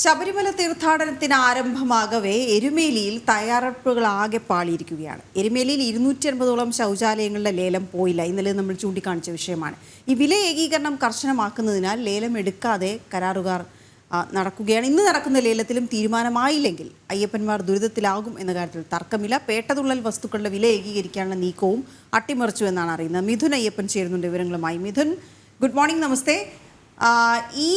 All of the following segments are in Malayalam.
ശബരിമല തീർത്ഥാടനത്തിന് ആരംഭമാകവേ എരുമേലിയിൽ തയ്യാറെടുപ്പുകൾ ആകെ പാളിയിരിക്കുകയാണ്. എരുമേലിയിൽ 250ഓളം ശൗചാലയങ്ങളുടെ ലേലം പോയില്ല. ഇന്നലെ നമ്മൾ ചൂണ്ടിക്കാണിച്ച വിഷയമാണ്. ഈ വില ഏകീകരണം കർശനമാക്കുന്നതിനാൽ ലേലം എടുക്കാതെ കരാറുകാർ നടക്കുകയാണ്. ഇന്ന് നടക്കുന്ന ലേലത്തിലും തീരുമാനമായില്ലെങ്കിൽ അയ്യപ്പന്മാർ ദുരിതത്തിലാകും എന്ന കാര്യത്തിൽ തർക്കമില്ല. പേട്ടതുള്ളൽ വസ്തുക്കളുടെ വില ഏകീകരിക്കാനുള്ള നീക്കവും അട്ടിമറിച്ചു എന്നാണ് അറിയുന്നത്. മിഥുൻ അയ്യപ്പൻ ചേരുന്നുണ്ട് വിവരങ്ങളുമായി. മിഥുൻ, ഗുഡ് മോർണിംഗ്, നമസ്തേ. ഈ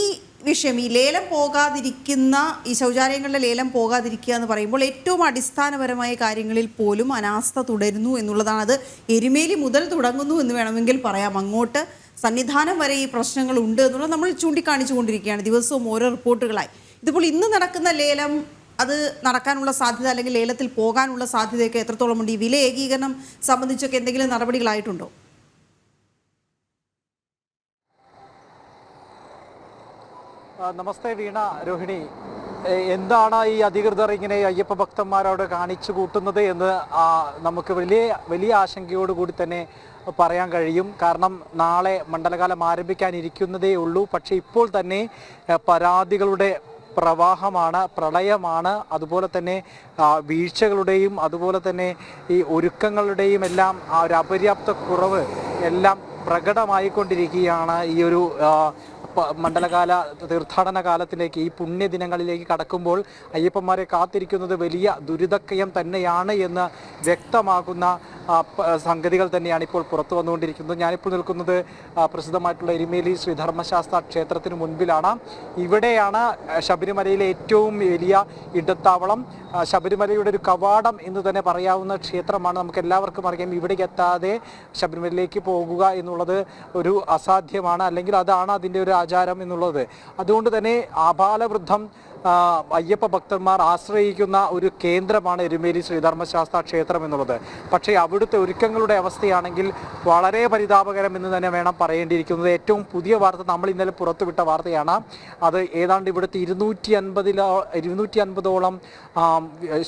വിഷയം, ഈ ലേലം പോകാതിരിക്കുന്ന, ഈ ശൗചാലയങ്ങളുടെ ലേലം പോകാതിരിക്കുക എന്ന് പറയുമ്പോൾ ഏറ്റവും അടിസ്ഥാനപരമായ കാര്യങ്ങളിൽ പോലും അനാസ്ഥ തുടരുന്നു എന്നുള്ളതാണ്. അത് എരുമേലി മുതൽ തുടങ്ങുന്നു എന്ന് വേണമെങ്കിൽ പറയാം. അങ്ങോട്ട് സന്നിധാനം വരെ ഈ പ്രശ്നങ്ങൾ ഉണ്ട് എന്നുള്ളത് നമ്മൾ ചൂണ്ടിക്കാണിച്ചു കൊണ്ടിരിക്കുകയാണ് ദിവസവും ഓരോ റിപ്പോർട്ടുകളായി. ഇതിപ്പോൾ ഇന്ന് നടക്കുന്ന ലേലം, അത് നടക്കാനുള്ള സാധ്യത അല്ലെങ്കിൽ ലേലത്തിൽ പോകാനുള്ള സാധ്യതയൊക്കെ എത്രത്തോളം ഉണ്ട്? ഈ വില ഏകീകരണം സംബന്ധിച്ചൊക്കെ എന്തെങ്കിലും നടപടികളായിട്ടുണ്ടോ? നമസ്തേ വീണ, രോഹിണി. എന്താണ് ഈ അധികൃതർ ഇങ്ങനെ അയ്യപ്പ ഭക്തന്മാരോട് കാണിച്ചു കൂട്ടുന്നത് എന്ന് നമുക്ക് വലിയ ആശങ്കയോടുകൂടി തന്നെ പറയാൻ കഴിയും. കാരണം നാളെ മണ്ഡലകാലം ആരംഭിക്കാനിരിക്കുന്നതേ ഉള്ളൂ. പക്ഷേ ഇപ്പോൾ തന്നെ പരാതികളുടെ പ്രവാഹമാണ്, പ്രളയമാണ്. അതുപോലെ തന്നെ വീഴ്ചകളുടെയും അതുപോലെ തന്നെ ഈ ഒരുക്കങ്ങളുടെയും എല്ലാം ആ ഒരു അപര്യാപ്ത കുറവ് എല്ലാം പ്രകടമായിക്കൊണ്ടിരിക്കുകയാണ്. ഈ ഒരു മണ്ഡലകാല തീർത്ഥാടന കാലത്തിലേക്ക്, ഈ പുണ്യദിനങ്ങളിലേക്ക് കടക്കുമ്പോൾ അയ്യപ്പന്മാരെ കാത്തിരിക്കുന്നത് വലിയ ദുരിതക്കയം തന്നെയാണ് എന്ന് വ്യക്തമാകുന്ന സംഗതികൾ തന്നെയാണ് ഇപ്പോൾ പുറത്തു വന്നുകൊണ്ടിരിക്കുന്നത്. ഞാനിപ്പോൾ നിൽക്കുന്നത് പ്രസിദ്ധമായിട്ടുള്ള എരുമേലി ശ്രീധർമ്മശാസ്ത്ര ക്ഷേത്രത്തിന് മുൻപിലാണ്. ഇവിടെയാണ് ശബരിമലയിലെ ഏറ്റവും വലിയ ഇടത്താവളം, ശബരിമലയുടെ ഒരു കവാടം എന്ന് തന്നെ പറയാവുന്ന ക്ഷേത്രമാണ്. നമുക്ക് എല്ലാവർക്കും അറിയാം, ഇവിടേക്ക് എത്താതെ ശബരിമലയിലേക്ക് പോകുക എന്നുള്ളത് ഒരു അസാധ്യമാണ്, അല്ലെങ്കിൽ അതാണ് അതിൻ്റെ ഒരു ആചാരം എന്നുള്ളത്. അതുകൊണ്ട് തന്നെ ആബാലവൃദ്ധം അയ്യപ്പ ഭക്തന്മാർ ആശ്രയിക്കുന്ന ഒരു കേന്ദ്രമാണ് എരുമേലി ശ്രീധർമ്മശാസ്ത്ര ക്ഷേത്രം എന്നുള്ളത്. പക്ഷേ അവിടുത്തെ ഒരുക്കങ്ങളുടെ അവസ്ഥയാണെങ്കിൽ വളരെ പരിതാപകരം എന്ന് തന്നെ വേണം പറയേണ്ടിയിരിക്കുന്നത്. ഏറ്റവും പുതിയ വാർത്ത നമ്മൾ ഇന്നലെ പുറത്തുവിട്ട വാർത്തയാണ്. അത് ഏതാണ്ട് ഇവിടുത്തെ 250ഓളം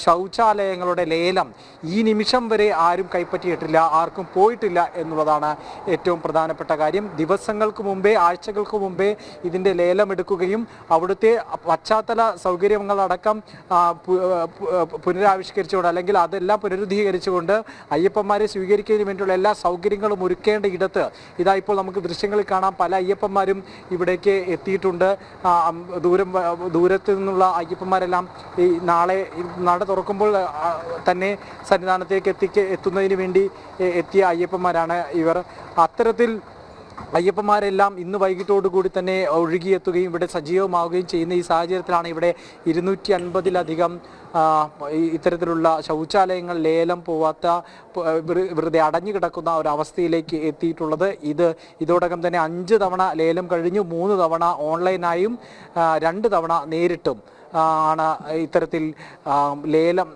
ശൗചാലയങ്ങളുടെ ലേലം ഈ നിമിഷം വരെ ആരും കൈപ്പറ്റിയിട്ടില്ല, ആർക്കും പോയിട്ടില്ല എന്നുള്ളതാണ് ഏറ്റവും പ്രധാനപ്പെട്ട കാര്യം. ദിവസങ്ങൾക്ക് മുമ്പേ, ആഴ്ചകൾക്ക് മുമ്പേ ഇതിൻ്റെ ലേലം എടുക്കുകയും അവിടുത്തെ പശ്ചാത്തല സൗകര്യങ്ങളടക്കം പുനരാവിഷ്കരിച്ചുകൊണ്ട്, അല്ലെങ്കിൽ അതെല്ലാം പുനരുദ്ധീകരിച്ചുകൊണ്ട് അയ്യപ്പന്മാരെ സ്വീകരിക്കുന്നതിന് വേണ്ടിയുള്ള എല്ലാ സൗകര്യങ്ങളും ഒരുക്കേണ്ട ഇടത്ത് ഇതാ ഇപ്പോൾ നമുക്ക് ദൃശ്യങ്ങളിൽ കാണാം. പല അയ്യപ്പന്മാരും ഇവിടേക്ക് എത്തിയിട്ടുണ്ട്. ദൂരത്ത് നിന്നുള്ള അയ്യപ്പന്മാരെല്ലാം ഈ നാളെ നട തുറക്കുമ്പോൾ തന്നെ സന്നിധാനത്തേക്ക് എത്തുന്നതിന് വേണ്ടി എത്തിയ അയ്യപ്പന്മാരാണ് ഇവർ. അത്തരത്തിൽ അയ്യപ്പന്മാരെല്ലാം ഇന്ന് വൈകിട്ടോടുകൂടി തന്നെ ഒഴുകിയെത്തുകയും ഇവിടെ സജീവമാവുകയും ചെയ്യുന്ന ഈ സാഹചര്യത്തിലാണ് ഇവിടെ 250ലധികം ഇത്തരത്തിലുള്ള ശൗചാലയങ്ങൾ ലേലം പോവാത്ത, വെറുതെ അടഞ്ഞു കിടക്കുന്ന ഒരവസ്ഥയിലേക്ക് എത്തിയിട്ടുള്ളത്. ഇതോടകം തന്നെ 5 തവണ ലേലം കഴിഞ്ഞു. 3 തവണ ഓൺലൈനായും 2 തവണ നേരിട്ടും ആണ് ഇത്തരത്തിൽ ലേലം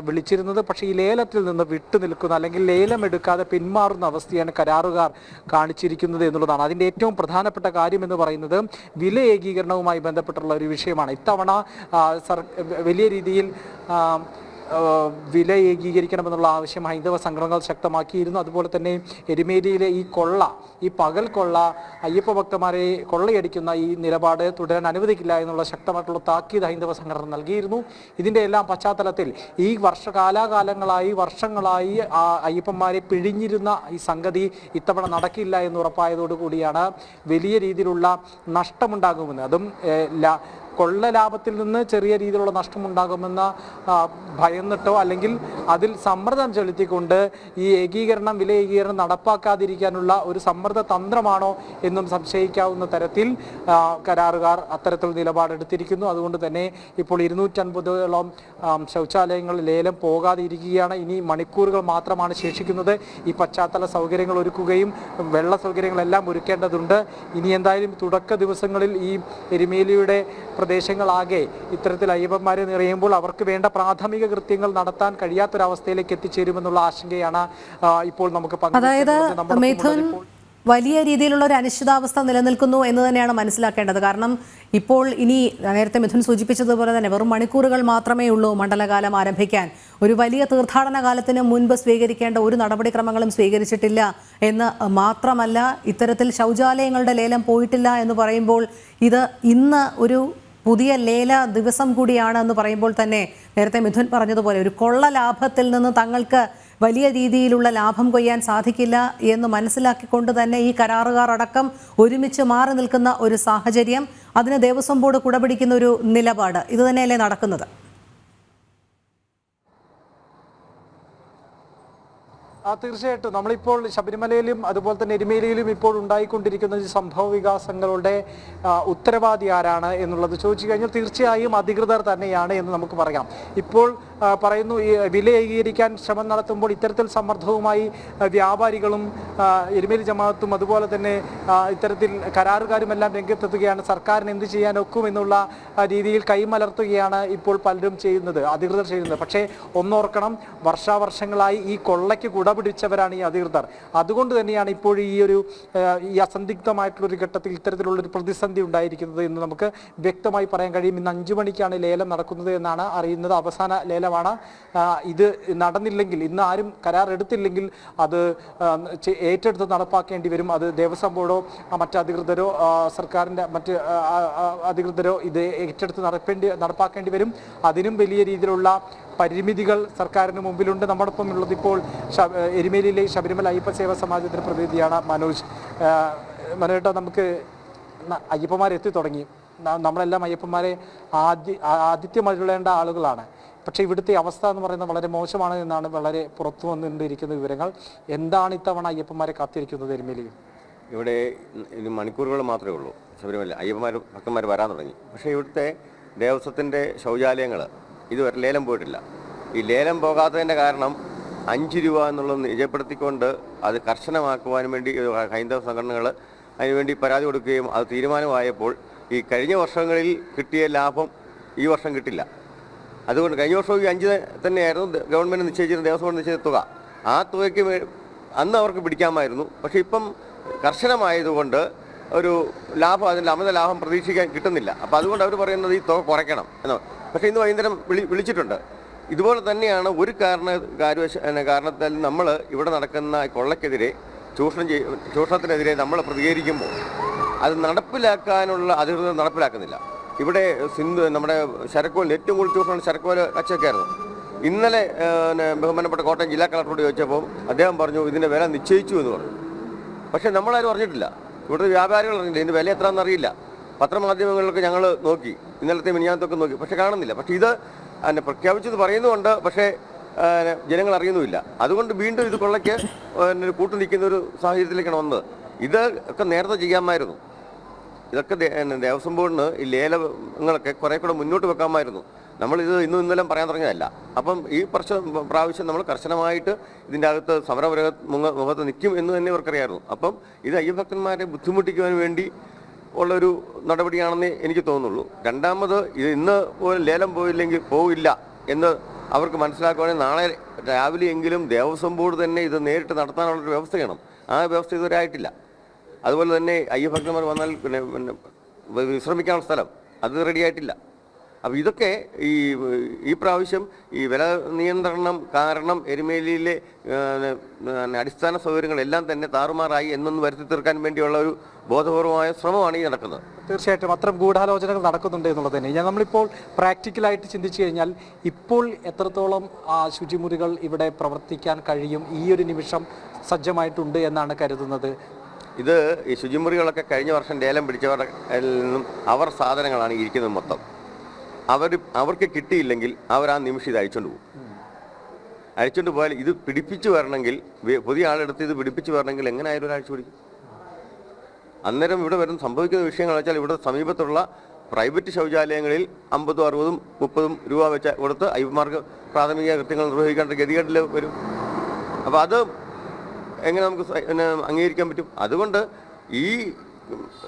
വിളിച്ചിരുന്നത്. പക്ഷേ ഈ ലേലത്തിൽ നിന്ന് വിട്ടുനിൽക്കുന്ന, അല്ലെങ്കിൽ ലേലം എടുക്കാതെ പിന്മാറുന്ന അവസ്ഥയാണ് കരാറുകാർ കാണിച്ചിരിക്കുന്നത് എന്നുള്ളതാണ്. അതിൻ്റെ ഏറ്റവും പ്രധാനപ്പെട്ട കാര്യം എന്ന് പറയുന്നത് വില ഏകീകരണവുമായി ബന്ധപ്പെട്ടുള്ള ഒരു വിഷയമാണ്. ഇത്തവണ വലിയ രീതിയിൽ വില ഏകീകരിക്കണമെന്നുള്ള ആവശ്യം ഹൈന്ദവ സംഘടനകൾ ശക്തമാക്കിയിരുന്നു. അതുപോലെ തന്നെ എരുമേലിയിലെ ഈ പകൽ കൊള്ള, അയ്യപ്പ ഭക്തന്മാരെ കൊള്ളയടിക്കുന്ന ഈ നിലപാട് തുടരാൻ അനുവദിക്കില്ല എന്നുള്ള ശക്തമായിട്ടുള്ള താക്കീത് ഹൈന്ദവ സംഘടന നൽകിയിരുന്നു. ഇതിൻ്റെ എല്ലാം പശ്ചാത്തലത്തിൽ ഈ വർഷങ്ങളായി അയ്യപ്പന്മാരെ പിഴിഞ്ഞിരുന്ന ഈ സംഗതി ഇത്തവണ നടക്കില്ല എന്ന് ഉറപ്പായതോടുകൂടിയാണ് വലിയ രീതിയിലുള്ള നഷ്ടമുണ്ടാകുമെന്ന്, അതും കൊള്ള ലാഭത്തിൽ നിന്ന് ചെറിയ രീതിയിലുള്ള നഷ്ടമുണ്ടാകുമെന്ന ഭയന്നിട്ടോ അല്ലെങ്കിൽ അതിൽ സമ്മർദ്ദം ചെലുത്തിക്കൊണ്ട് ഈ വില ഏകീകരണം നടപ്പാക്കാതിരിക്കാനുള്ള ഒരു സമ്മർദ്ദ തന്ത്രമാണോ എന്നും സംശയിക്കാവുന്ന തരത്തിൽ കരാറുകാർ അത്തരത്തിൽ നിലപാടെടുത്തിരിക്കുന്നു. അതുകൊണ്ട് തന്നെ ഇപ്പോൾ 250ഓളം ശൗചാലയങ്ങൾ ലേലം പോകാതെ ഇരിക്കുകയാണ്. ഇനി മണിക്കൂറുകൾ മാത്രമാണ് ശേഷിക്കുന്നത്. ഈ പശ്ചാത്തല സൗകര്യങ്ങൾ ഒരുക്കുകയും വെള്ള സൗകര്യങ്ങളെല്ലാം ഒരുക്കേണ്ടതുണ്ട്. ഇനി എന്തായാലും തുടക്ക ദിവസങ്ങളിൽ ഈ എരുമേലിയുടെ പ്രദേശങ്ങളാകെ ഇത്തരത്തിൽ അയ്യപ്പന്മാരെ നിറയുമ്പോൾ അവർക്ക് വേണ്ട പ്രാഥമിക കൃത്യങ്ങൾ നടത്താൻ കഴിയാത്തൊരവസ്ഥയിലേക്ക് എത്തിച്ചേരുമെന്നുള്ള ആശങ്കയാണ് ഇപ്പോൾ നമുക്ക് പങ്കുവയ്ക്കുന്നത്. വലിയ രീതിയിലുള്ള ഒരു അനിശ്ചിതാവസ്ഥ നിലനിൽക്കുന്നു എന്ന് തന്നെയാണ് മനസ്സിലാക്കേണ്ടത്. കാരണം ഇപ്പോൾ ഇനി നേരത്തെ മിഥുൻ സൂചിപ്പിച്ചതുപോലെ തന്നെ വെറും മണിക്കൂറുകൾ മാത്രമേ ഉള്ളൂ മണ്ഡലകാലം ആരംഭിക്കാൻ. ഒരു വലിയ തീർത്ഥാടന കാലത്തിന് മുൻപ് സ്വീകരിക്കേണ്ട ഒരു നടപടിക്രമങ്ങളും സ്വീകരിച്ചിട്ടില്ല എന്ന് മാത്രമല്ല, ഇത്തരത്തിൽ ശൗചാലയങ്ങളുടെ ലേലം പോയിട്ടില്ല എന്ന് പറയുമ്പോൾ ഇത് ഇന്ന് ഒരു പുതിയ ലേല ദിവസം കൂടിയാണ് എന്ന് പറയുമ്പോൾ തന്നെ നേരത്തെ മിഥുൻ പറഞ്ഞതുപോലെ ഒരു കൊള്ള ലാഭത്തിൽ നിന്ന് തങ്ങൾക്ക് വലിയ രീതിയിലുള്ള ലാഭം കൊയ്യാൻ സാധിക്കില്ല എന്ന് മനസ്സിലാക്കിക്കൊണ്ട് തന്നെ ഈ കരാറുകാർ അടക്കം ഒരുമിച്ച് മാറി നിൽക്കുന്ന ഒരു സാഹചര്യം, അതിന് ദേവസ്വം ബോർഡ് കുടപിടിക്കുന്ന ഒരു നിലപാട്, ഇത് തന്നെയല്ലേ നടക്കുന്നത്? തീർച്ചയായിട്ടും നമ്മളിപ്പോൾ ശബരിമലയിലും അതുപോലെ തന്നെ എരുമേലിയിലും ഇപ്പോൾ ഉണ്ടായിക്കൊണ്ടിരിക്കുന്ന ഈ സംഭവ വികാസങ്ങളുടെ ഉത്തരവാദി ആരാണ് എന്നുള്ളത് ചോദിച്ചു കഴിഞ്ഞാൽ തീർച്ചയായും അധികൃതർ തന്നെയാണ് എന്ന് നമുക്ക് പറയാം. ഇപ്പോൾ പറയുന്നു ഈ വില ഏകീകരിക്കാൻ ശ്രമം നടത്തുമ്പോൾ ഇത്തരത്തിൽ സമ്മർദ്ദവുമായി വ്യാപാരികളും എരുമേലി ജമാഅത്തും അതുപോലെ തന്നെ ഇത്തരത്തിൽ കരാറുകാരുമെല്ലാം രംഗത്തെത്തുകയാണ്. സർക്കാരിന് എന്ത് ചെയ്യാൻ ഒക്കും എന്നുള്ള രീതിയിൽ കൈമലർത്തുകയാണ് ഇപ്പോൾ പലരും ചെയ്യുന്നത്, അധികൃതർ ചെയ്യുന്നത്. പക്ഷേ ഒന്നോർക്കണം, വർഷാവർഷങ്ങളായി ഈ കൊള്ളയ്ക്ക് കുടപിടിച്ചവരാണ് ഈ അധികൃതർ. അതുകൊണ്ട് തന്നെയാണ് ഇപ്പോൾ ഈ അസന്ദിഗ്ധമായിട്ടുള്ളൊരു ഘട്ടത്തിൽ ഇത്തരത്തിലുള്ളൊരു പ്രതിസന്ധി ഉണ്ടായിരിക്കുന്നത് എന്ന് നമുക്ക് വ്യക്തമായി പറയാൻ കഴിയും. ഇന്ന് 5 മണിക്കാണ് ലേലം നടക്കുന്നത് എന്നാണ് അറിയുന്നത്. അവസാന ലേലമാണ്. ഇത് നടന്നില്ലെങ്കിൽ, ഇന്ന് ആരും കരാർ എടുത്തില്ലെങ്കിൽ അത് ഏറ്റെടുത്ത് നടപ്പാക്കേണ്ടി വരും. അത് ദേവസ്വം ബോർഡോ മറ്റ് അധികൃതരോ സർക്കാരിൻ്റെ മറ്റ് അധികൃതരോ ഇത് ഏറ്റെടുത്ത് നടപ്പാക്കേണ്ടി വരും. അതിനും വലിയ രീതിയിലുള്ള പരിമിതികൾ സർക്കാരിന് മുമ്പിലുണ്ട്. നമ്മോടൊപ്പം ഉള്ളത് ഇപ്പോൾ എരുമേലിയിലെ ശബരിമല അയ്യപ്പ സേവാ സമാജത്തിൻ്റെ പ്രതിനിധിയാണ് മനോജ്. മനോജേട്ടാ, നമുക്ക് അയ്യപ്പന്മാരെത്തി തുടങ്ങി. നമ്മളെല്ലാം അയ്യപ്പന്മാരെ ആതിഥ്യമരുളേണ്ട ആളുകളാണ്. പക്ഷേ ഇവിടുത്തെ അവസ്ഥ എന്ന് പറയുന്നത് വളരെ മോശമാണ് എന്നാണ് വളരെ പുറത്തു വന്നുകൊണ്ടിരിക്കുന്ന വിവരങ്ങൾ. എന്താണ് ഇത്തവണ അയ്യപ്പന്മാരെ കാത്തിരിക്കുന്നത് എരുമേലിയിൽ? ഇവിടെ മണിക്കൂറുകൾ മാത്രമേ ഉള്ളൂ. ശബരിമല ഭക്തന്മാർ വരാൻ തുടങ്ങി. പക്ഷേ ഇവിടുത്തെ ദേവസ്വത്തിൻ്റെ ശൗചാലയങ്ങൾ ഇതുവരെ ലേലം പോയിട്ടില്ല. ഈ ലേലം പോകാത്തതിൻ്റെ കാരണം 5 രൂപ എന്നുള്ളത് നിജപ്പെടുത്തിക്കൊണ്ട് അത് കർശനമാക്കുവാൻ വേണ്ടി ഹൈന്ദവ സംഘടനകൾ അതിനുവേണ്ടി പരാതി കൊടുക്കുകയും അത് തീരുമാനമായപ്പോൾ ഈ കഴിഞ്ഞ വർഷങ്ങളിൽ കിട്ടിയ ലാഭം ഈ വർഷം കിട്ടില്ല. അതുകൊണ്ട് കഴിഞ്ഞ വർഷവും ഈ 5 തന്നെയായിരുന്നു ഗവൺമെൻറ് നിശ്ചയിച്ചിരുന്ന, ദേവസ്വം ബോർഡ് നിശ്ചയിച്ച തുക. ആ തുകയ്ക്ക് അന്ന് അവർക്ക് പിടിക്കാമായിരുന്നു. പക്ഷേ ഇപ്പം കർശനമായതുകൊണ്ട് ഒരു ലാഭം, അതിൻ്റെ അമിത ലാഭം പ്രതീക്ഷിക്കാൻ കിട്ടുന്നില്ല. അപ്പോൾ അതുകൊണ്ട് അവർ പറയുന്നത് ഈ തുക കുറയ്ക്കണം എന്നോ. പക്ഷേ ഇന്ന് വൈകുന്നേരം വിളിച്ചിട്ടുണ്ട്. ഇതുപോലെ തന്നെയാണ് ഒരു കാരണത്താൽ നമ്മൾ ഇവിടെ നടക്കുന്ന കൊള്ളയ്ക്കെതിരെ, ചൂഷണത്തിനെതിരെ നമ്മൾ പ്രതികരിക്കുമ്പോൾ അത് നടപ്പിലാക്കാനുള്ള അധികൃതർ നടപ്പിലാക്കുന്നില്ല. ഇവിടെ നമ്മുടെ ശരക്കോലിൽ ഏറ്റവും കൂടുതൽ ചൂഷണം ശരക്കോല് കച്ചവടമായിരുന്നു. ഇന്നലെ ബഹുമാനപ്പെട്ട കോട്ടയം ജില്ലാ കളക്ടറോട് ചോദിച്ചപ്പോൾ അദ്ദേഹം പറഞ്ഞു ഇതിൻ്റെ വില നിശ്ചയിച്ചു എന്ന് പറഞ്ഞു. പക്ഷേ നമ്മളാരും അറിഞ്ഞിട്ടില്ല. ഇവിടുത്തെ വ്യാപാരികൾ അറിഞ്ഞില്ല. ഇതിൻ്റെ വില എത്രയാണെന്ന് അറിയില്ല. പത്രമാധ്യമങ്ങളിലൊക്കെ ഞങ്ങൾ നോക്കി, ഇന്നലത്തെ മിനിഞ്ഞാത്തൊക്കെ നോക്കി, പക്ഷെ കാണുന്നില്ല. പക്ഷേ ഇത് പ്രഖ്യാപിച്ചത് പറയുന്നുമുണ്ട്, പക്ഷേ ജനങ്ങൾ അറിയുന്നുമില്ല. അതുകൊണ്ട് വീണ്ടും ഇത് കൊള്ളയ്ക്ക് കൂട്ടു നിൽക്കുന്ന ഒരു സാഹചര്യത്തിലേക്കാണ് വന്നത്. ഇത് ഒക്കെ നേരത്തെ ചെയ്യാമായിരുന്നു. ഇതൊക്കെ ദേവസ്വം ബോർഡിന് ഈ ലേലങ്ങളൊക്കെ കുറേ കൂടെ മുന്നോട്ട് വെക്കാമായിരുന്നു. നമ്മളിത് ഇന്നലെ പറയാൻ തുടങ്ങിയതല്ല. അപ്പം ഈ പ്രാവശ്യം നമ്മൾ കർശനമായിട്ട് ഇതിൻ്റെ അകത്ത് മുഖത്ത് നിൽക്കും എന്ന് തന്നെ ഇവർക്കറിയായിരുന്നു. അപ്പം ഇത് അയ്യഭക്തന്മാരെ ബുദ്ധിമുട്ടിക്കുവാൻ വേണ്ടി ഉള്ളൊരു നടപടിയാണെന്നേ എനിക്ക് തോന്നുള്ളൂ. രണ്ടാമത് ഇത് ഇന്ന് പോലും ലേലം പോയില്ല എന്ന് അവർക്ക് മനസ്സിലാക്കുകയാണെങ്കിൽ നാളെ രാവിലെ എങ്കിലും ദേവസ്വം ബോർഡ് തന്നെ ഇത് നേരിട്ട് നടത്താനുള്ളൊരു വ്യവസ്ഥ ചെയ്യണം. ആ വ്യവസ്ഥ ഇതുവരെ ആയിട്ടില്ല. അതുപോലെ തന്നെ അയ്യഭക്തന്മാർ വന്നാൽ പിന്നെ വിശ്രമിക്കാനുള്ള സ്ഥലം അത് റെഡിയായിട്ടില്ല. അപ്പോൾ ഇതൊക്കെ ഈ പ്രാവശ്യം ഈ വില നിയന്ത്രണം കാരണം എരുമേലിയിലെ അടിസ്ഥാന സൗകര്യങ്ങളെല്ലാം തന്നെ താറുമാറായി എന്നൊന്ന് വരുത്തി തീർക്കാൻ വേണ്ടിയുള്ള ഒരു ബോധപൂർവമായ ശ്രമമാണ് ഈ നടക്കുന്നത്. തീർച്ചയായിട്ടും അത്തരം ഗൂഢാലോചനകൾ നടക്കുന്നുണ്ട് എന്നുള്ളത് തന്നെ. നമ്മളിപ്പോൾ പ്രാക്ടിക്കലായിട്ട് ചിന്തിച്ചു കഴിഞ്ഞാൽ ഇപ്പോൾ എത്രത്തോളം ശുചിമുറികൾ ഇവിടെ പ്രവർത്തിക്കാൻ കഴിയും, ഈ ഒരു നിമിഷം സജ്ജമായിട്ടുണ്ട് എന്നാണ് കരുതുന്നത്? ഇത് ഈ ശുചിമുറികളൊക്കെ കഴിഞ്ഞ വർഷം ലേലം പിടിച്ചവരുടെ നിന്നും അവർ സാധനങ്ങളാണ് ഇരിക്കുന്നത് മൊത്തം. അവർക്ക് കിട്ടിയില്ലെങ്കിൽ അവർ ആ നിമിഷം ഇത് അഴിച്ചുകൊണ്ട് പോകും. അഴിച്ചുകൊണ്ട് പോയാൽ ഇത് പിടിപ്പിച്ചു വരണമെങ്കിൽ, പുതിയ ആളെടുത്ത് ഇത് പിടിപ്പിച്ചു വരണമെങ്കിൽ എങ്ങനെ ആയാലും ഒരാഴ്ച പിടിക്കും. അന്നേരം ഇവിടെ സംഭവിക്കുന്ന വിഷയങ്ങൾ വെച്ചാൽ ഇവിടെ സമീപത്തുള്ള പ്രൈവറ്റ് ശൗചാലയങ്ങളിൽ 50, 60, 30 രൂപ വെച്ച് കൊടുത്ത് അയ്യപ്പന്മാർക്ക് പ്രാഥമിക കൃത്യങ്ങൾ നിർവഹിക്കേണ്ട ഗതികേട്ടിൽ വരും. അപ്പോൾ അത് എങ്ങനെ നമുക്ക് അംഗീകരിക്കാൻ പറ്റും? അതുകൊണ്ട് ഈ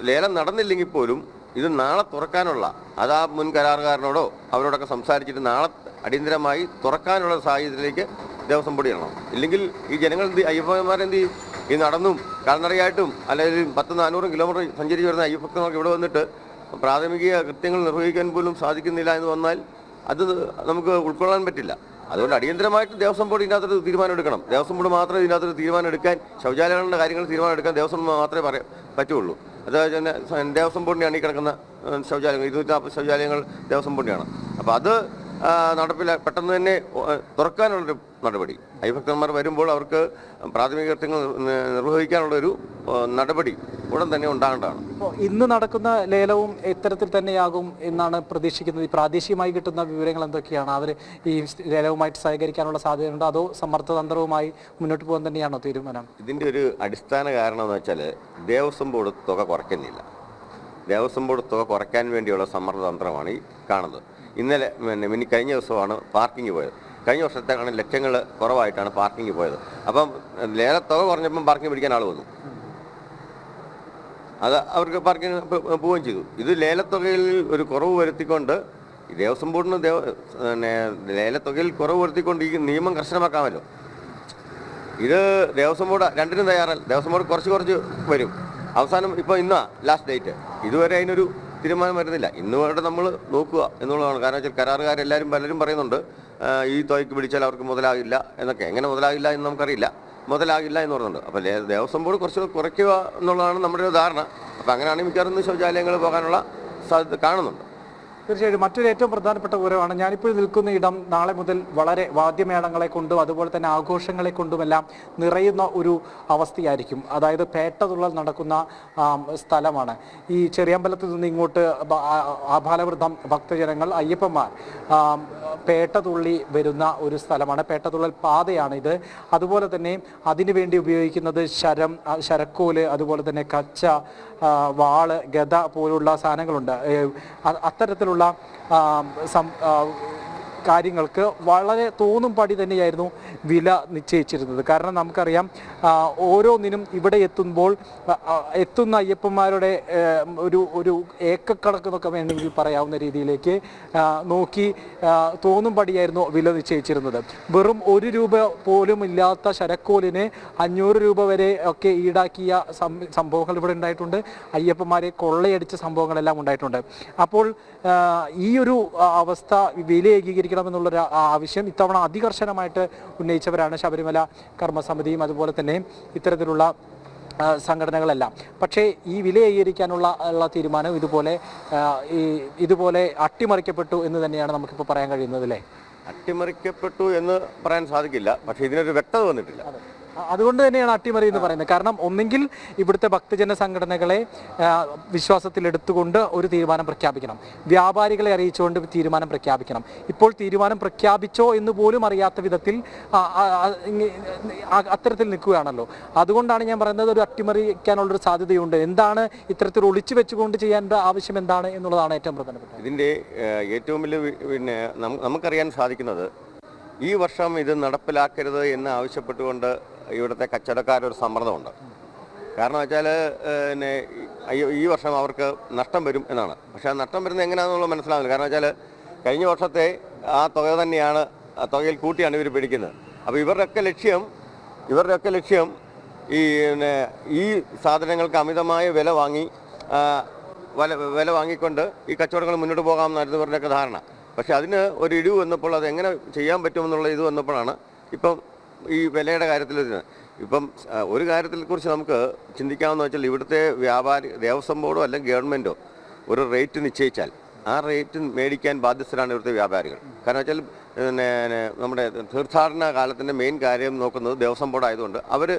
ലേലം നടന്നില്ലെങ്കിൽ പോലും ഇത് നാളെ തുറക്കാനുള്ള, അതാ മുൻ കരാറുകാരനോടോ അവരോടൊക്കെ സംസാരിച്ചിട്ട് നാളെ അടിയന്തരമായി തുറക്കാനുള്ള സാഹചര്യത്തിലേക്ക് ദേവസ്വം ബോർഡ് ചെയ്യണം. ഇല്ലെങ്കിൽ ഈ ജനങ്ങൾ അയ്യപ്പന്മാരെന്ത് ചെയ്യും? ഈ നടന്നും കാൽനടയായിട്ടും അല്ലെങ്കിൽ 100-400 കിലോമീറ്റർ സഞ്ചരിച്ച് വരുന്ന അയ്യപ്പന്മാർക്ക് ഇവിടെ വന്നിട്ട് പ്രാഥമിക കൃത്യങ്ങൾ നിർവഹിക്കാൻ പോലും സാധിക്കുന്നില്ല എന്ന് വന്നാൽ അത് നമുക്ക് ഉൾക്കൊള്ളാൻ പറ്റില്ല. അതുകൊണ്ട് അടിയന്തരമായിട്ട് ദേവസ്വം ബോർഡ് ഇതിനകത്തൊരു തീരുമാനം എടുക്കണം. ദേവസ്വം ബോർഡ് മാത്രമേ ഇതിനകത്തൊരു തീരുമാനം എടുക്കാൻ, ശൗചാലയങ്ങളുടെ കാര്യങ്ങൾ തീരുമാനം എടുക്കാൻ ദേവസ്വം മാത്രമേ പറ്റുള്ളൂ. അതായത് തന്നെ ദേവസ്വം ബോർഡിനെയാണ് ഈ കിടക്കുന്ന ശൗചാലയങ്ങൾ 240 ശൗചാലയങ്ങൾ ദേവസ്വം ബോർഡിയാണ്. അപ്പോൾ അത് പെട്ടെന്ന് തന്നെ തുറക്കാനുള്ളൊരു നടപടി, അയ്യഭക്തന്മാർ വരുമ്പോൾ അവർക്ക് പ്രാഥമിക കൃത്യങ്ങൾ നിർവഹിക്കാനുള്ളൊരു നടപടി ഉടൻ തന്നെ ഉണ്ടാകേണ്ടതാണ്. ഇപ്പോൾ ഇന്ന് നടക്കുന്ന ലേലവും ഇത്തരത്തിൽ തന്നെയാകും എന്നാണ് പ്രതീക്ഷിക്കുന്നത്. പ്രാദേശികമായി കിട്ടുന്ന വിവരങ്ങൾ എന്തൊക്കെയാണ്? അവർ ഈ ലേലവുമായിട്ട് സഹകരിക്കാനുള്ള സാധ്യതയുണ്ടോ, അതോ സമ്മർദ്ദതന്ത്രവുമായി മുന്നോട്ട് പോകാൻ തന്നെയാണോ തീരുമാനം? ഇതിൻ്റെ ഒരു അടിസ്ഥാന കാരണം എന്ന് വെച്ചാൽ ദേവസ്വം ബോർഡ് തുക കുറയ്ക്കുന്നില്ല. ദേവസ്വം ബോർഡ് തുക കുറയ്ക്കാൻ വേണ്ടിയുള്ള സമ്മർദ്ദതന്ത്രമാണ് ഈ കാണുന്നത്. ഇന്നലെ കഴിഞ്ഞ ദിവസമാണ് പാർക്കിംഗ് പോയത്. കഴിഞ്ഞ വർഷത്തേക്കാണ് ലക്ഷങ്ങൾ കുറവായിട്ടാണ് പാർക്കിംഗ് പോയത്. അപ്പം ലേലത്തുക കുറഞ്ഞപ്പം പാർക്കിംഗ് പിടിക്കാൻ ആൾ വന്നു, അത് അവർക്ക് പാർക്കിംഗ് പോവുകയും ചെയ്തു. ഇത് ലേലത്തുകയിൽ ഒരു കുറവ് വരുത്തിക്കൊണ്ട് ദേവസ്വം ബോർഡിന് ലേലത്തുകയിൽ കുറവ് വരുത്തിക്കൊണ്ട് ഈ നിയമം കർശനമാക്കാമല്ലോ. ഇത് ദേവസ്വം ബോർഡ് രണ്ടിനും തയ്യാറല്ല. ദേവസ്വം ബോർഡ് കുറച്ച് വരും. അവസാനം ഇപ്പോൾ ഇന്നാ ലാസ്റ്റ് ഡേറ്റ്, ഇതുവരെ അതിനൊരു തീരുമാനം വരുന്നില്ല. ഇന്നുവരെ നമ്മൾ നോക്കുക എന്നുള്ളതാണ്. കാരണം വെച്ചാൽ കരാറുകാരെല്ലാവരും പലരും പറയുന്നുണ്ട് ഈ തുകയ്ക്ക് പിടിച്ചാൽ അവർക്ക് മുതലാകില്ല എന്നൊക്കെ. എങ്ങനെ മുതലാകില്ല എന്ന് നമുക്കറിയില്ല, മുതലാകില്ല എന്ന് പറയുന്നുണ്ട്. അപ്പോൾ ദേവസ്വം ബോർഡ് കുറച്ച് കുറയ്ക്കുക എന്നുള്ളതാണ് നമ്മുടെ ഒരു ധാരണ. അപ്പോൾ അങ്ങനെയാണെങ്കിൽ മിക്കവാറും ശൗചാലയങ്ങൾ പോകാനുള്ള സാധ്യത കാണുന്നുണ്ട്. തീർച്ചയായിട്ടും മറ്റൊരു ഏറ്റവും പ്രധാനപ്പെട്ട വിവരമാണ്, ഞാനിപ്പോൾ നിൽക്കുന്ന ഇടം നാളെ മുതൽ വളരെ വാദ്യമേളങ്ങളെ കൊണ്ടും അതുപോലെ തന്നെ ആഘോഷങ്ങളെ കൊണ്ടുമെല്ലാം നിറയുന്ന ഒരു അവസ്ഥയായിരിക്കും. അതായത് പേട്ടതുള്ളൽ നടക്കുന്ന സ്ഥലമാണ്. ഈ ചെറിയമ്പലത്തിൽ നിന്ന് ഇങ്ങോട്ട് ആഭാലവൃദ്ധം ഭക്തജനങ്ങൾ അയ്യപ്പന്മാർ പേട്ടതുള്ളി വരുന്ന ഒരു സ്ഥലമാണ്. പേട്ടതുള്ളൽ പാതയാണിത്. അതുപോലെ തന്നെ അതിനുവേണ്ടി ഉപയോഗിക്കുന്നത് ശരക്കോല്, അതുപോലെ തന്നെ കച്ച, വാള്, ഗദ പോലുള്ള സാധനങ്ങളുണ്ട്. അത്തരത്തിലുള്ള കാര്യങ്ങൾക്ക് വളരെ തോന്നും പടി തന്നെയായിരുന്നു വില നിശ്ചയിച്ചിരുന്നത്. കാരണം നമുക്കറിയാം ഓരോന്നിനും ഇവിടെ എത്തുന്ന അയ്യപ്പന്മാരുടെ ഒരു ഏക്കക്കണക്ക് എന്നൊക്കെ വേണമെങ്കിൽ പറയാവുന്ന രീതിയിലേക്ക് നോക്കി തോന്നും പടിയായിരുന്നു വില നിശ്ചയിച്ചിരുന്നത്. വെറും 1 രൂപ പോലും ഇല്ലാത്ത ശരക്കോലിന് 500 രൂപ വരെ ഒക്കെ ഈടാക്കിയ സംഭവങ്ങൾ ഇവിടെ ഉണ്ടായിട്ടുണ്ട്. അയ്യപ്പന്മാരെ കൊള്ളയടിച്ച സംഭവങ്ങളെല്ലാം ഉണ്ടായിട്ടുണ്ട്. അപ്പോൾ ഈ ഒരു അവസ്ഥ വില ഏകീകരിക്കണമെന്നുള്ളൊരു ആവശ്യം ഇത്തവണ അതികർശനമായിട്ട് ഉന്നയിച്ചവരാണ് ശബരിമല കർമ്മസമിതിയും അതുപോലെ തന്നെ ഇത്തരത്തിലുള്ള സംഘടനകളെല്ലാം. പക്ഷേ ഈ വില ഏകീകരിക്കാനുള്ള തീരുമാനം ഇതുപോലെ അട്ടിമറിക്കപ്പെട്ടു എന്ന് തന്നെയാണ് നമുക്കിപ്പോൾ പറയാൻ കഴിയുന്നത്, അല്ലേ? അട്ടിമറിക്കപ്പെട്ടു എന്ന് പറയാൻ സാധിക്കില്ല, പക്ഷേ ഇതിനൊരു വ്യക്തത വന്നിട്ടില്ല. അതുകൊണ്ട് തന്നെയാണ് അട്ടിമറി എന്ന് പറയുന്നത്. കാരണം ഒന്നെങ്കിൽ ഇവിടുത്തെ ഭക്തജന സംഘടനകളെ വിശ്വാസത്തിലെടുത്തുകൊണ്ട് ഒരു തീരുമാനം പ്രഖ്യാപിക്കണം, വ്യാപാരികളെ അറിയിച്ചുകൊണ്ട് തീരുമാനം പ്രഖ്യാപിക്കണം. ഇപ്പോൾ തീരുമാനം പ്രഖ്യാപിച്ചോ എന്ന് പോലും അറിയാത്ത വിധത്തിൽ അത്തരത്തിൽ നിൽക്കുകയാണല്ലോ. അതുകൊണ്ടാണ് ഞാൻ പറയുന്നത് ഒരു അട്ടിമറിക്കാനുള്ളൊരു സാധ്യതയുണ്ട്. എന്താണ് ഇത്തരത്തിൽ ഒളിച്ചു വെച്ചുകൊണ്ട് ചെയ്യേണ്ട ആവശ്യം എന്താണ് എന്നുള്ളതാണ് ഏറ്റവും പ്രധാനപ്പെട്ടത്. ഇതിൻ്റെ ഏറ്റവും വലിയ നമുക്കറിയാൻ സാധിക്കുന്നത് ഈ വർഷം ഇത് നടപ്പിലാക്കരുത് എന്ന് ആവശ്യപ്പെട്ടുകൊണ്ട് ഇവിടുത്തെ കച്ചവടക്കാരൊരു സമ്മർദ്ദമുണ്ട്. കാരണം വെച്ചാൽ ഈ വർഷം അവർക്ക് നഷ്ടം വരും എന്നാണ്. പക്ഷേ ആ നഷ്ടം വരുന്നത് എങ്ങനെയാണെന്നുള്ള മനസ്സിലാവില്ല. കാരണം വെച്ചാൽ കഴിഞ്ഞ വർഷത്തെ ആ തുക തന്നെയാണ്, ആ തുകയിൽ കൂട്ടിയാണ് ഇവർ പിടിക്കുന്നത്. അപ്പോൾ ഇവരുടെയൊക്കെ ലക്ഷ്യം ഈ സാധനങ്ങൾക്ക് അമിതമായ വില വാങ്ങിക്കൊണ്ട് ഈ കച്ചവടങ്ങൾ മുന്നോട്ട് പോകാമെന്നായിരുന്നു ഇവരുടെയൊക്കെ ധാരണ. പക്ഷേ അതിന് ഒരു ഇടിവ് വന്നപ്പോൾ അത് എങ്ങനെ ചെയ്യാൻ പറ്റുമെന്നുള്ള ഇത് വന്നപ്പോഴാണ് ഇപ്പം ഈ വിലയുടെ കാര്യത്തിൽ ഇപ്പം ഒരു കാര്യത്തെക്കുറിച്ച് നമുക്ക് ചിന്തിക്കാമെന്ന് വെച്ചാൽ ഇവിടുത്തെ ദേവസ്വം ബോർഡോ അല്ലെങ്കിൽ ഗവൺമെൻറ്റോ ഒരു റേറ്റ് നിശ്ചയിച്ചാൽ ആ റേറ്റ് മേടിക്കാൻ ബാധ്യസ്ഥരാണ് ഇവിടുത്തെ വ്യാപാരികൾ. കാരണം വെച്ചാൽ നമ്മുടെ തീർത്ഥാടന കാലത്തിൻ്റെ മെയിൻ കാര്യം നോക്കുന്നത് ദേവസ്വം ബോർഡ് ആയതുകൊണ്ട് അവർ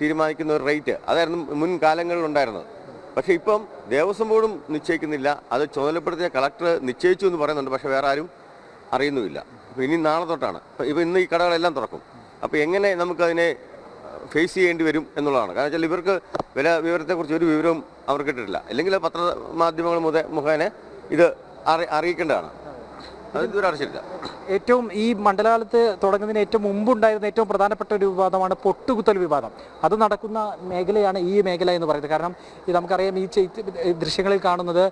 തീരുമാനിക്കുന്ന ഒരു റേറ്റ് അതായിരുന്നു മുൻകാലങ്ങളിൽ ഉണ്ടായിരുന്നത്. പക്ഷേ ഇപ്പം ദേവസ്വം ബോർഡും നിശ്ചയിക്കുന്നില്ല, അത് ചുമതലപ്പെടുത്തിയ കളക്ടർ നിശ്ചയിച്ചു എന്ന് പറയുന്നുണ്ട്. പക്ഷേ വേറെ ആരും അറിയുന്നുമില്ല. അപ്പോൾ ഇനി നാളെ തൊട്ടാണ്. ഇപ്പോൾ ഇന്ന് ഈ കടകളെല്ലാം തുറക്കും. അപ്പോൾ എങ്ങനെ നമുക്കതിനെ ഫേസ് ചെയ്യേണ്ടി വരും എന്നുള്ളതാണ്. കാരണം വെച്ചാൽ ഇവർക്ക് വിവരത്തെക്കുറിച്ച് ഒരു വിവരവും അവർക്ക് കിട്ടിയിട്ടില്ല. അല്ലെങ്കിൽ പത്രമാധ്യമങ്ങൾ മുഖേന ഇത് അറിയിക്കേണ്ടതാണ്. അത് ഇതുവരെ അറിയിച്ചിട്ടില്ല. ഏറ്റവും ഈ മണ്ഡലകാലത്ത് തുടങ്ങുന്നതിന് ഏറ്റവും മുമ്പുണ്ടായിരുന്ന ഏറ്റവും പ്രധാനപ്പെട്ട ഒരു വിവാദമാണ് പൊട്ടുകുത്തൽ വിവാദം. അത് നടക്കുന്ന മേഖലയാണ് ഈ മേഖല എന്ന് പറയുന്നത്. കാരണം നമുക്കറിയാം ഈ ദൃശ്യങ്ങളിൽ കാണുന്നത്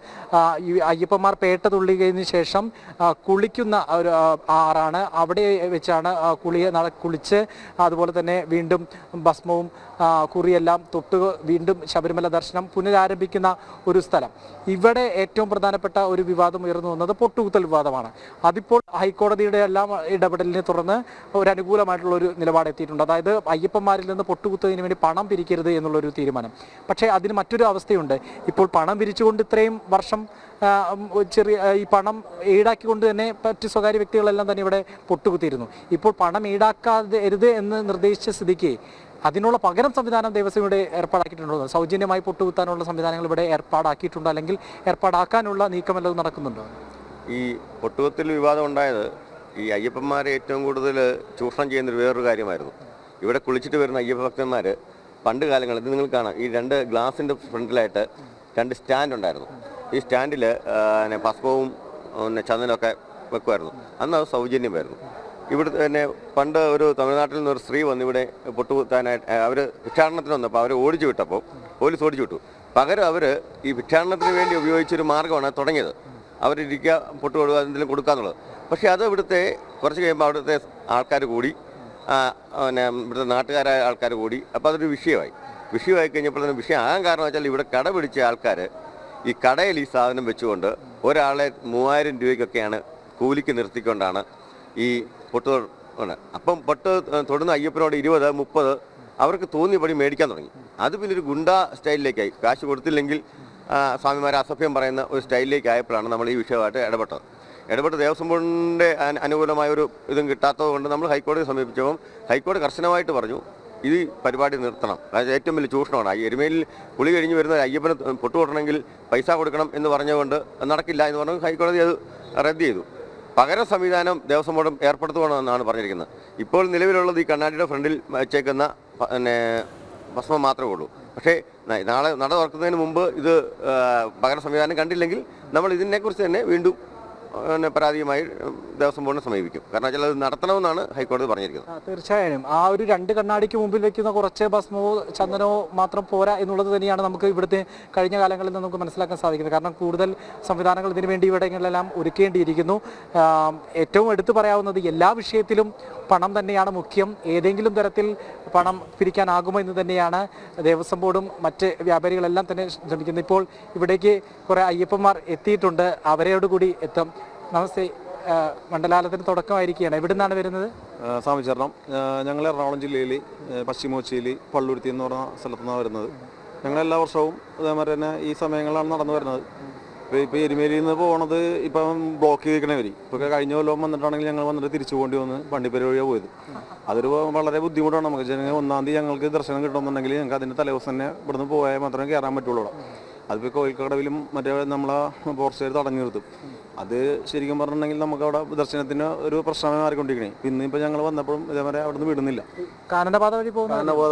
ഈ അയ്യപ്പന്മാർ പേട്ട തുള്ളിയതിന് ശേഷം കുളിക്കുന്ന ഒരു ആറാണ്. അവിടെ വെച്ചാണ് കുളിച്ച് അതുപോലെ തന്നെ വീണ്ടും ഭസ്മവും കുറിയെല്ലാം തൊട്ട് വീണ്ടും ശബരിമല ദർശനം പുനരാരംഭിക്കുന്ന ഒരു സ്ഥലം. ഇവിടെ ഏറ്റവും പ്രധാനപ്പെട്ട ഒരു വിവാദം ഉയർന്നു വന്നത് പൊട്ടുകുത്തൽ വിവാദമാണ്. അതിപ്പോൾ ഹൈക്കോടതിയുടെ എല്ലാം ഇടപെടലിനെ തുടർന്ന് ഒരു അനുകൂലമായിട്ടുള്ള ഒരു നിലപാടെത്തിയിട്ടുണ്ട്. അതായത് അയ്യപ്പന്മാരിൽ നിന്ന് പൊട്ടുകുത്തുന്നതിന് വേണ്ടി പണം പിരിക്കരുത് എന്നുള്ളൊരു തീരുമാനം. പക്ഷേ അതിന് മറ്റൊരു അവസ്ഥയുണ്ട്. ഇപ്പോൾ പണം പിരിച്ചുകൊണ്ട് ഇത്രയും വർഷം ഈ പണം ഈടാക്കിക്കൊണ്ട് തന്നെ മറ്റ് സ്വകാര്യ വ്യക്തികളെല്ലാം തന്നെ ഇവിടെ പൊട്ടുകുത്തിയിരുന്നു. ഇപ്പോൾ പണം ഈടാക്കാതെ എന്ന് നിർദ്ദേശിച്ച സ്ഥിതിക്ക് അതിനുള്ള പകരം സംവിധാനം ദേവസ്വം ഇവിടെ ഏർപ്പാടാക്കിയിട്ടുണ്ടോ? സൗജന്യമായി പൊട്ടുകുത്താനുള്ള സംവിധാനങ്ങൾ ഇവിടെ ഏർപ്പാടാക്കിയിട്ടുണ്ടോ, അല്ലെങ്കിൽ ഏർപ്പാടാക്കാനുള്ള നീക്കമല്ലത് നടക്കുന്നുണ്ടോ? ഈ പൊട്ടുകുത്തിൽ വിവാദം ഉണ്ടായത് ഈ അയ്യപ്പന്മാരെ ഏറ്റവും കൂടുതൽ ചൂഷണം ചെയ്യുന്നൊരു വേറൊരു കാര്യമായിരുന്നു. ഇവിടെ കുളിച്ചിട്ട് വരുന്ന അയ്യപ്പ ഭക്തന്മാർ പണ്ട് കാലങ്ങളിൽ ഇത് നിങ്ങൾ കാണാം, ഈ 2 ഗ്ലാസിൻ്റെ ഫ്രണ്ടിലായിട്ട് 2 സ്റ്റാൻഡ് ഉണ്ടായിരുന്നു. ഈ സ്റ്റാൻഡിൽ ഭസ്മവും ചന്ദനമൊക്കെ വെക്കുമായിരുന്നു. അന്ന് അത് സൗജന്യമായിരുന്നു. ഇവിടെ തന്നെ പണ്ട് ഒരു തമിഴ്നാട്ടിൽ നിന്നൊരു സ്ത്രീ വന്ന് ഇവിടെ പൊട്ടുകുത്താനായിട്ട് അവർ ഭിക്ഷാടനത്തിന് വന്നപ്പോൾ അവർ ഓടിച്ചു വിട്ടപ്പോൾ പോലീസ് ഓടിച്ചു വിട്ടു. പകരം അവർ ഈ ഭിക്ഷാടനത്തിന് വേണ്ടി ഉപയോഗിച്ചൊരു മാർഗ്ഗമാണ് തുടങ്ങിയത്. അവരിരിക്കുക പൊട്ട് കൊടുക്കുക എന്തെങ്കിലും കൊടുക്കുക എന്നുള്ളത്. പക്ഷേ അത് ഇവിടുത്തെ കുറച്ച് കഴിയുമ്പോൾ അവിടുത്തെ ആൾക്കാർ കൂടി, ഇവിടുത്തെ നാട്ടുകാരായ ആൾക്കാർ കൂടി. അപ്പോൾ അതൊരു വിഷയമായി കഴിഞ്ഞപ്പോൾ തന്നെ വിഷയം ആകാൻ കാരണം വെച്ചാൽ ഇവിടെ കട പിടിച്ച ആൾക്കാർ ഈ കടയിൽ ഈ സാധനം വെച്ചുകൊണ്ട് ഒരാളെ 3000 രൂപയ്ക്കൊക്കെയാണ് കൂലിക്ക് നിർത്തിക്കൊണ്ടാണ് ഈ പൊട്ട് തൊടുന്നത്. അപ്പം പൊട്ട് തൊടുന്ന അയ്യപ്പനോട് 20, 30 അവർക്ക് തോന്നിയപടി മേടിക്കാൻ തുടങ്ങി. അത് പിന്നെ ഒരു ഗുണ്ട സ്റ്റൈലിലേക്കായി. കാശ് കൊടുത്തില്ലെങ്കിൽ സ്വാമിമാരെ അസഭ്യം പറയുന്ന ഒരു സ്റ്റൈലിലേക്ക് ആയപ്പോഴാണ് നമ്മൾ ഈ വിഷയമായിട്ട് ഇടപെട്ട് ദേവസ്വം ബോർഡിൻ്റെ അനുകൂലമായ ഒരു ഇതും കിട്ടാത്തത് കൊണ്ട് നമ്മൾ ഹൈക്കോടതിയെ സമീപിച്ചപ്പോൾ ഹൈക്കോടതി കർശനമായിട്ട് പറഞ്ഞു ഈ പരിപാടി നിർത്തണം. അതായത് ഏറ്റവും വലിയ ചൂഷണമാണ്. എരുമേലിൽ കുളി കഴിഞ്ഞ് വരുന്ന അയ്യപ്പന് പൊട്ട് തൊടണമെങ്കിൽ പൈസ കൊടുക്കണം എന്ന് പറഞ്ഞുകൊണ്ട് നടക്കില്ല എന്ന് പറഞ്ഞു ഹൈക്കോടതി അത് റദ്ദ് ചെയ്തു. പകരം സംവിധാനം ദേവസ്വം ബോർഡും ഏർപ്പെടുത്തുകയാണെന്നാണ് പറഞ്ഞിരിക്കുന്നത്. ഇപ്പോൾ നിലവിലുള്ളത് ഈ കണ്ണാടിയുടെ ഫ്രണ്ടിൽ വെച്ചേക്കുന്ന ഭസ്മം മാത്രമേ ഉള്ളൂ. പക്ഷേ നാളെ നട തുറക്കുന്നതിന് മുമ്പ് ഇത് പകരം സംവിധാനം കണ്ടില്ലെങ്കിൽ നമ്മൾ ഇതിനെക്കുറിച്ച് തന്നെ വീണ്ടും പരാതിയുമായി ദേവസ്വം ബോർഡിനെ സമീപിക്കും. കാരണം വെച്ചാൽ അത് നടത്തണമെന്നാണ് ഹൈക്കോടതി പറഞ്ഞിരിക്കുന്നത്. തീർച്ചയായും ആ ഒരു 2 കണ്ണാടിക്ക് മുമ്പിൽ വെക്കുന്ന കുറച്ച് ഭസ്മവോ ചന്ദനമോ മാത്രം പോരാ എന്നുള്ളത് തന്നെയാണ് നമുക്ക് ഇവിടുത്തെ കഴിഞ്ഞ കാലങ്ങളിൽ നിന്ന് നമുക്ക് മനസ്സിലാക്കാൻ സാധിക്കുന്നത്. കാരണം കൂടുതൽ സംവിധാനങ്ങൾ ഇതിനു വേണ്ടി ഇവിടങ്ങളിലെല്ലാം ഒരുക്കേണ്ടിയിരിക്കുന്നു. ഏറ്റവും എടുത്തു പറയാവുന്നത് എല്ലാ വിഷയത്തിലും പണം തന്നെയാണ് മുഖ്യം. ഏതെങ്കിലും തരത്തിൽ പണം പിരിക്കാനാകുമോ എന്ന് തന്നെയാണ് ദേവസ്വം ബോർഡും മറ്റ് വ്യാപാരികളെല്ലാം തന്നെ ശ്രമിക്കുന്നത്. ഇപ്പോൾ ഇവിടേക്ക് കുറേ അയ്യപ്പന്മാർ എത്തിയിട്ടുണ്ട്. അവരോട് കൂടി എത്തും. നമസ്തേ, മണ്ഡലാലത്തിന് തുടക്കമായിരിക്കുകയാണ്. എവിടെ നിന്നാണ് വരുന്നത്? സ്വാമിചരണം. ഞങ്ങൾ എറണാകുളം ജില്ലയിൽ പശ്ചിമ കൊച്ചിയിൽ പള്ളുരുത്തി എന്ന് പറഞ്ഞ സ്ഥലത്തു നിന്നാണ് വരുന്നത്. ഞങ്ങൾ എല്ലാ വർഷവും അതേമാതിരി തന്നെ ഈ സമയങ്ങളിലാണ് നടന്നു വരുന്നത്. ഇപ്പോൾ എരുമേലിയിൽ നിന്ന് പോകുന്നത് ഇപ്പം ബ്ലോക്ക് ചെയ്തിരിക്കണേ വരി. ഇപ്പോൾ കഴിഞ്ഞ കൊല്ലം വന്നിട്ടാണെങ്കിൽ ഞങ്ങൾ വന്നിട്ട് തിരിച്ചു പോകേണ്ടി വന്ന് വണ്ടിപ്പേര് വഴിയാണ് പോയത്. അതൊരു വളരെ ബുദ്ധിമുട്ടാണ് നമുക്ക്. ജനങ്ങൾ 1-ാം തീയതി ഞങ്ങൾക്ക് ദർശനം കിട്ടുമെന്നുണ്ടെങ്കിൽ ഞങ്ങൾക്ക് അതിൻ്റെ തലേദിവസം തന്നെ ഇവിടുന്ന് പോയാൽ മാത്രമേ കയറാൻ പറ്റുള്ളൂ. അതിപ്പോൾ കോയിൽക്കടവിലും മറ്റേ നമ്മളെ ഫോറസ്റ്റുകാർ തടഞ്ഞു നിർത്തും. അത് ശരിക്കും പറഞ്ഞിട്ടുണ്ടെങ്കിൽ നമുക്ക് അവിടെ ദർശനത്തിന് ഒരു പ്രശ്നമായി മാറിക്കൊണ്ടിരിക്കണേ. ഇന്നിപ്പോൾ ഞങ്ങൾ വന്നപ്പോഴും ഇതേവരെ അവിടെ നിന്ന് വിടുന്നില്ല. കാനനപാത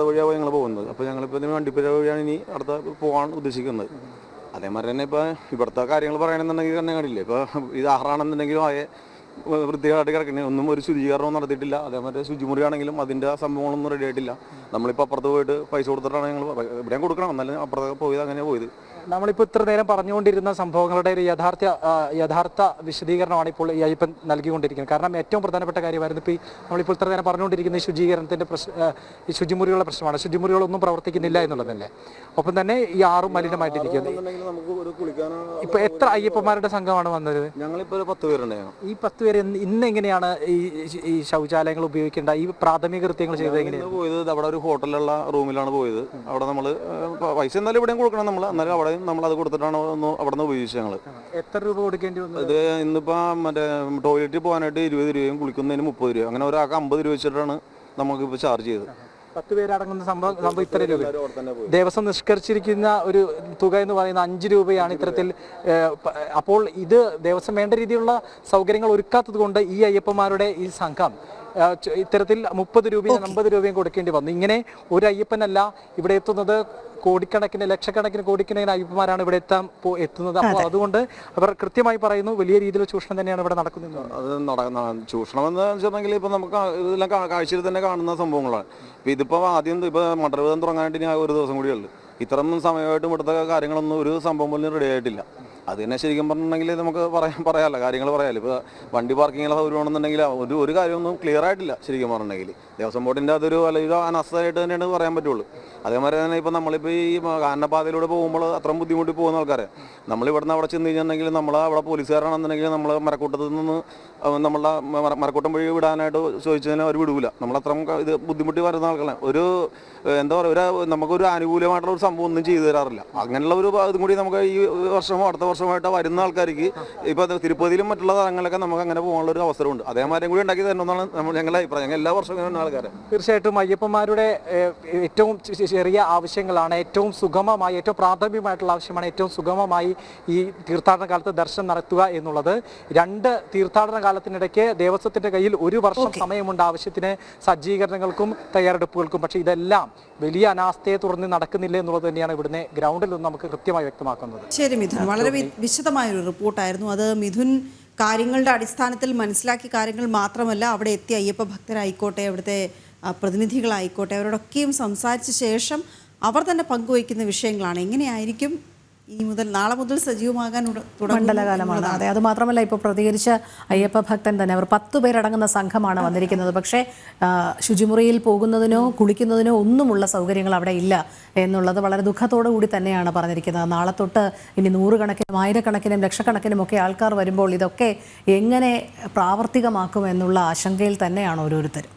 വഴിയാണ് ഞങ്ങൾ പോകുന്നത്. അപ്പോൾ ഞങ്ങളിപ്പോൾ ഇതിന് വണ്ടിപ്പേര വഴിയാണ് ഇനി അടുത്ത പോകാൻ ഉദ്ദേശിക്കുന്നത്. അതേമാതിരി തന്നെ ഇപ്പോൾ ഇവിടുത്തെ കാര്യങ്ങൾ പറയണമെന്നുണ്ടെങ്കിൽ തന്നെ കാണില്ലേ, ഇപ്പോൾ ഇത് ആഹാരമാണെന്നുണ്ടെങ്കിലും ആയ വൃത്തിയായിട്ട് കിടക്കണേ, ഒന്നും ഒരു ശുചീകരണവും നടത്തിയിട്ടില്ല. അതേമാതിരി ശുചിമുറി ആണെങ്കിലും അതിൻ്റെ സംഭവങ്ങളൊന്നും റെഡി ആയിട്ടില്ല. നമ്മളിപ്പോൾ അപ്പുറത്ത് പോയിട്ട് പൈസ കൊടുത്തിട്ടാണ് ഞങ്ങൾ ഇവിടെയും കൊടുക്കണം, എന്നാലും അപ്പുറത്തൊക്കെ പോയത് അങ്ങനെ പോയത്. നമ്മളിപ്പോൾ ഇത്ര നേരം പറഞ്ഞുകൊണ്ടിരുന്ന സംഭവങ്ങളുടെ ഒരു യഥാർത്ഥ വിശദീകരണമാണ് ഇപ്പോൾ ഈ അയ്യപ്പൻ നൽകിക്കൊണ്ടിരിക്കുന്നത്. കാരണം ഏറ്റവും പ്രധാനപ്പെട്ട കാര്യമായിരുന്നു ഇപ്പോൾ നമ്മളിപ്പോൾ ഇത്ര നേരം പറഞ്ഞുകൊണ്ടിരിക്കുന്ന ഈ ശുചീകരണത്തിൻ്റെ ഈ ശുചിമുറികളുടെ പ്രശ്നമാണ്. ശുചിമുറികളൊന്നും പ്രവർത്തിക്കുന്നില്ല എന്നുള്ളതല്ലേ. ഒപ്പം തന്നെ ഈ ആറും മലിനമായിട്ടിരിക്കുന്നത്. ഇപ്പോൾ എത്ര അയ്യപ്പന്മാരുടെ സംഘമാണ് വന്നത്? ഞങ്ങളിപ്പോൾ 10 പേരുണ്ടായിരുന്നു. ഈ 10 പേര് ഇന്ന് എങ്ങനെയാണ് ഈ ശൗചാലയങ്ങൾ ഉപയോഗിക്കേണ്ട ഈ പ്രാഥമിക കൃത്യങ്ങൾ ചെയ്തത്? എങ്ങനെയാണ് പോയത്? അവിടെ ഒരു ഹോട്ടലിലുള്ള റൂമിലാണ് പോയത്. അവിടെ നമ്മൾ പൈസ എന്തായാലും ഇവിടെയും കൊടുക്കണം നമ്മൾ, എന്നാലും അവിടെ നമ്മളത് കൊടുത്തിട്ടാണ് അവിടെ നിന്ന് ഉപയോഗിച്ചത്. ഞങ്ങൾ എത്ര രൂപ കൊടുക്കേണ്ടി വന്നു? ഇത് ഇന്നിപ്പോൾ മറ്റേ ടോയ്ലറ്റിൽ പോകാനായിട്ട് 20 രൂപയും കുളിക്കുന്നതിന് 30 രൂപ, അങ്ങനെ ഒരാൾക്ക് 50 രൂപ വെച്ചിട്ടാണ് നമുക്കിപ്പോൾ ചാർജ് ചെയ്തത്. 10 പേരടങ്ങുന്ന സംഭവം ഇത്ര രൂപ. ദേവസ്വം നിഷ്കരിച്ചിരിക്കുന്ന ഒരു തുക എന്ന് പറയുന്ന 5 രൂപയാണ് ഇത്തരത്തിൽ. അപ്പോൾ ഇത് ദേവസ്വം വേണ്ട രീതിയിലുള്ള സൗകര്യങ്ങൾ ഒരുക്കാത്തത് കൊണ്ട് ഈ അയ്യപ്പന്മാരുടെ ഈ സംഘം ഇത്തരത്തിൽ 30 രൂപയും 50 രൂപയും കൊടുക്കേണ്ടി വന്നു. ഇങ്ങനെ ഒരു അയ്യപ്പനല്ല ഇവിടെ എത്തുന്നത്, കോടിക്കണക്കിന് ലക്ഷക്കണക്കിന് കോടിക്കണക്കിന് അയ്യപ്പന്മാരാണ് ഇവിടെ എത്തുന്നത്. അപ്പോൾ അതുകൊണ്ട് അവർ കൃത്യമായി പറയുന്നു വലിയ രീതിയിൽ ചൂഷണം തന്നെയാണ് ഇവിടെ നടക്കുന്നത്. അത് ചൂഷണം എന്ന് വെച്ചിട്ടുണ്ടെങ്കിൽ ഇപ്പം നമുക്ക് ഇതെല്ലാം കാഴ്ചയിൽ തന്നെ കാണുന്ന സംഭവങ്ങളാണ്. ഇപ്പം ഇതിപ്പോൾ ആദ്യം ഇപ്പോൾ മണ്ഡലം തുടങ്ങാനായിട്ട് ഇനി ഒരു ദിവസം കൂടിയുള്ളൂ. ഇത്രയും സമയമായിട്ടും ഇവിടുത്തെ കാര്യങ്ങളൊന്നും ഒരു സംഭവം പോലും റെഡി ആയിട്ടില്ല. അത് തന്നെ ശരിക്കും പറഞ്ഞിട്ടുണ്ടെങ്കിൽ നമുക്ക് പറയാമല്ലോ, കാര്യങ്ങൾ പറയാമല്ലോ. ഇപ്പോൾ വണ്ടി പാർക്കിങ്ങിലെ സൗകര്യമാണെന്നുണ്ടെങ്കിൽ ഒരു കാര്യമൊന്നും ക്ലിയർ ആയിട്ടില്ല ശരിക്കും പറഞ്ഞിട്ടുണ്ടെങ്കിൽ. ദേവസ്വം ബോർഡിൻ്റെ അതൊരു അല്ലെങ്കിൽ അനസ്ഥയായിട്ട് തന്നെയാണ് പറയാൻ പറ്റുള്ളൂ. അതേമാതിരി തന്നെ ഇപ്പോൾ നമ്മളിപ്പോൾ ഈ കാനനപാതയിലൂടെ പോകുമ്പോൾ അത്രയും ബുദ്ധിമുട്ടി പോകുന്ന ആൾക്കാരെ നമ്മളിവിടുന്ന് അവിടെ ചെന്ന് കഴിഞ്ഞിട്ടുണ്ടെങ്കിൽ നമ്മൾ അവിടെ പോലീസുകാരാണെന്നുണ്ടെങ്കിൽ നമ്മൾ മരക്കൂട്ടത്തിൽ നിന്ന് നമ്മളുടെ മരക്കൂട്ടം വഴി വിടാനായിട്ട് ചോദിച്ചതിന് അവർ വിടൂല. നമ്മളത്രയും ഇത് ബുദ്ധിമുട്ടി വരുന്ന ആൾക്കാരാണ്. ഒരു എന്താ പറയുക, നമുക്കൊരു ആനുകൂല്യമായിട്ടുള്ള ഒരു സംഭവം ഒന്നും ചെയ്തു തരാറില്ല. അങ്ങനെയുള്ള ഒരു ഇതും കൂടി നമുക്ക് ഈ വർഷമോ അടുത്ത വർഷമായിട്ട് വരുന്ന ആൾക്കാർക്ക് ഇപ്പോൾ തിരുപ്പതിയിലും മറ്റുള്ള സ്ഥലങ്ങളിലൊക്കെ നമുക്ക് അങ്ങനെ പോകാനുള്ള ഒരു അവസരമുണ്ട്. അതേമാതിരി കൂടി ഉണ്ടാക്കി തരണമെന്നാണ് ഞങ്ങളുടെ അഭിപ്രായം. ഞങ്ങൾ എല്ലാ വർഷവും ഇങ്ങനെ ആൾക്കാരെ തീർച്ചയായിട്ടും അയ്യപ്പന്മാരുടെ ഏറ്റവും ചെറിയ ആവശ്യങ്ങളാണ്, ഏറ്റവും സുഗമമായി, ഏറ്റവും പ്രാഥമികമായിട്ടുള്ള ആവശ്യമാണ് ഏറ്റവും സുഗമമായി ഈ തീർത്ഥാടന കാലത്ത് ദർശനം നടത്തുക എന്നുള്ളത്. 2 തീർത്ഥാടന കാലത്തിനിടയ്ക്ക് ദേവസ്വത്തിന്റെ കയ്യിൽ 1 വർഷം സമയമുണ്ട് ആവശ്യത്തിന് സജ്ജീകരണങ്ങൾക്കും തയ്യാറെടുപ്പുകൾക്കും. പക്ഷേ ഇതെല്ലാം വലിയ അനാസ്ഥയെ തുടർന്ന് നടക്കുന്നില്ല എന്നുള്ളത് തന്നെയാണ് ഇവിടുന്ന് ഗ്രൗണ്ടിൽ നിന്ന് നമുക്ക് കൃത്യമായി വ്യക്തമാക്കുന്നത്. ശരി മിഥുൻ, വളരെ വിശദമായൊരു റിപ്പോർട്ടായിരുന്നു അത്. മിഥുൻ കാര്യങ്ങളുടെ അടിസ്ഥാനത്തിൽ മനസ്സിലാക്കിയ കാര്യങ്ങൾ മാത്രമല്ല, അവിടെ എത്തിയ അയ്യപ്പ ഭക്തരായിക്കോട്ടെ, അവിടുത്തെ പ്രതിനിധികളായിക്കോട്ടെ, അവരോടൊക്കെയും സംസാരിച്ച ശേഷം അവർ തന്നെ പങ്കുവയ്ക്കുന്ന വിഷയങ്ങളാണ്. എങ്ങനെയായിരിക്കും ഇനി മുതൽ നാളെ മുതൽ സജീവമാകാൻ മണ്ഡലകാലമാണ്. അതെ, അത് മാത്രമല്ല ഇപ്പോൾ പ്രതികരിച്ച അയ്യപ്പ ഭക്തൻ തന്നെ, അവർ 10 പേരടങ്ങുന്ന സംഘമാണ് വന്നിരിക്കുന്നത്. പക്ഷേ ശുചിമുറിയിൽ പോകുന്നതിനോ കുളിക്കുന്നതിനോ ഒന്നുമുള്ള സൗകര്യങ്ങൾ അവിടെ ഇല്ല എന്നുള്ളത് വളരെ ദുഃഖത്തോടു കൂടി തന്നെയാണ് പറഞ്ഞിരിക്കുന്നത്. നാളെ തൊട്ട് ഇനി 100 കണക്കിനും 1000 കണക്കിനും ലക്ഷക്കണക്കിനും ഒക്കെ ആൾക്കാർ വരുമ്പോൾ ഇതൊക്കെ എങ്ങനെ പ്രാവർത്തികമാക്കും എന്നുള്ള ആശങ്കയിൽ തന്നെയാണ് ഓരോരുത്തരും.